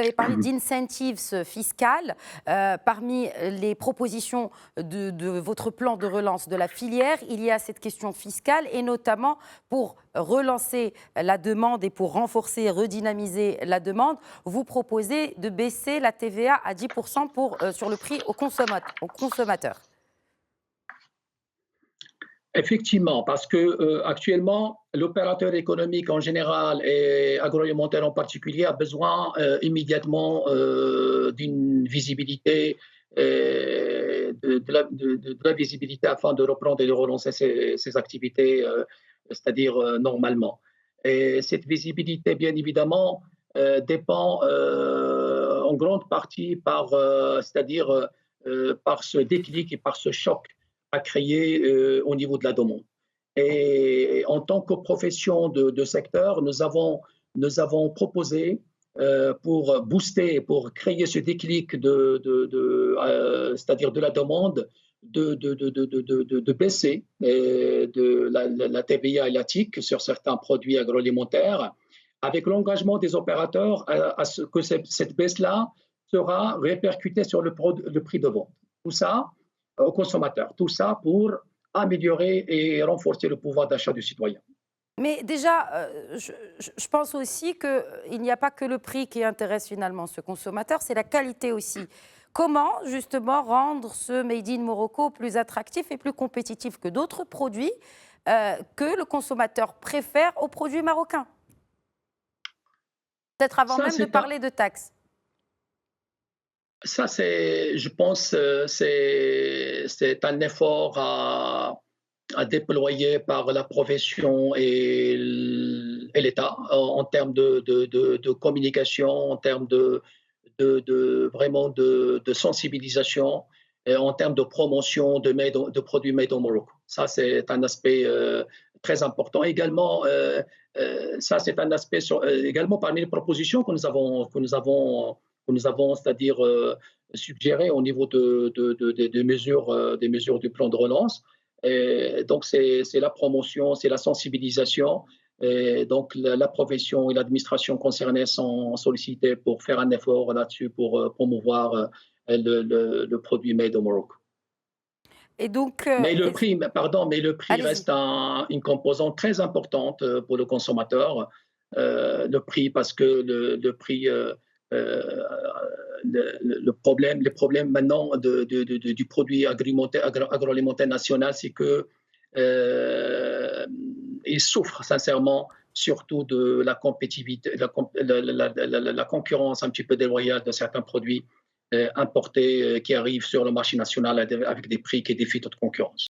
avez parlé d'incentives fiscales. Parmi les propositions de votre plan de relance de la filière, il y a cette question fiscale et notamment pour relancer la demande et pour renforcer et redynamiser la demande, vous proposez de baisser la TVA à 10% sur le prix aux consommateurs. Effectivement, parce que actuellement, l'opérateur économique en général et agroalimentaire en particulier a besoin immédiatement d'une visibilité, de la visibilité afin de reprendre et de relancer ses activités, c'est-à-dire normalement. Et cette visibilité, bien évidemment, dépend en grande partie c'est-à-dire par ce déclic et par ce choc à créer au niveau de la demande. Et en tant que profession de secteur, nous avons proposé pour booster, pour créer ce déclic c'est-à-dire de la demande, de baisser la TVA et la TIC sur certains produits agroalimentaires, avec l'engagement des opérateurs à ce que cette baisse-là sera répercutée sur le prix de vente. Tout ça aux consommateurs. Tout ça pour améliorer et renforcer le pouvoir d'achat du citoyen. Mais déjà, je pense aussi qu'il n'y a pas que le prix qui intéresse finalement ce consommateur, c'est la qualité aussi. Comment justement rendre ce Made in Morocco plus attractif et plus compétitif que d'autres produits que le consommateur préfère aux produits marocains? Peut-être avant Ça, même de parler de taxes. Ça, je pense, c'est un effort à déployer par la profession et l'État en termes de communication, en termes vraiment de sensibilisation, et en termes de promotion de produits made in Morocco. Ça, c'est un aspect très important. Également, ça, c'est un aspect également parmi les propositions que nous avons, c'est-à-dire suggéré au niveau des mesures du plan de relance. Et donc, c'est la promotion, c'est la sensibilisation. Et donc, la profession et l'administration concernée sont sollicitées pour faire un effort là-dessus pour promouvoir le produit Made in Morocco. Et donc, Mais le prix allez-y. reste une composante très importante pour le consommateur. Le prix, parce que le prix, les problèmes maintenant du produit agroalimentaire national, c'est que il souffre sincèrement surtout de la compétitivité, la concurrence un petit peu déloyale de certains produits importés qui arrivent sur le marché national avec des prix qui défient toute concurrence.